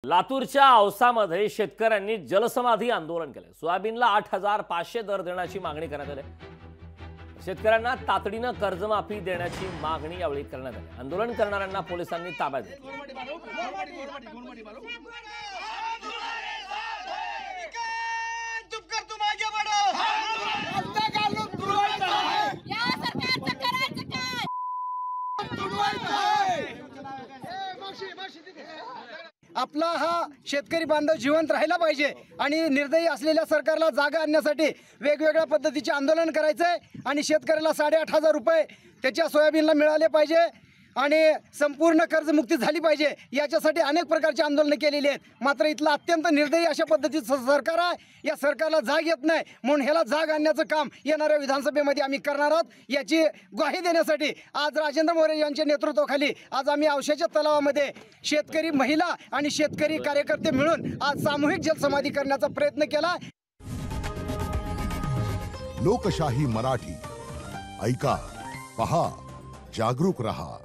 लातूरच्या औसामध्ये शेतकऱ्यांनी जलसमाधी आंदोलन केलं। सोयाबीनला 8,500 दर देण्याची मागणी करण्यात आली। शेतकऱ्यांना तातडीने कर्जमाफी देण्याची मागणी यावेळी करण्यात आली। आंदोलन करणाऱ्यांना पोलिसांनी ताब्यात घेतलं। आपला हा शेतकरी बांधव जिवंत राहिला पाहिजे आणि निर्दयी असलेल्या सरकारला जागा आणण्यासाठी वेगवेगळ्या पद्धतीचे आंदोलन करायचे आणि शेतकऱ्याला 8,500 रुपये त्याच्या सोयाबीनला मिळाले पाहिजे आणि संपूर्ण कर्जमुक्ती झाली पाहिजे। याच्यासाठी अनेक प्रकारचे आंदोलन केलेली आहेत। मात्र इथलं अत्यंत निर्दयी अशा पद्धतीचं सरकार आहे। या सरकारला जाग येत नाही, म्हणून ह्याला जाग आणण्याचं काम येणाऱ्या विधानसभेमध्ये आम्ही करणार आहोत। याची ग्वाही देण्यासाठी आज राजेंद्र मोरे यांच्या नेतृत्वाखाली आज आम्ही औशाच्या तलावामध्ये शेतकरी महिला आणि शेतकरी कार्यकर्ते मिळून आज सामूहिक जलसमाधी करण्याचा प्रयत्न केला। लोकशाही मराठी ऐका, पहा, जागरूक रहा।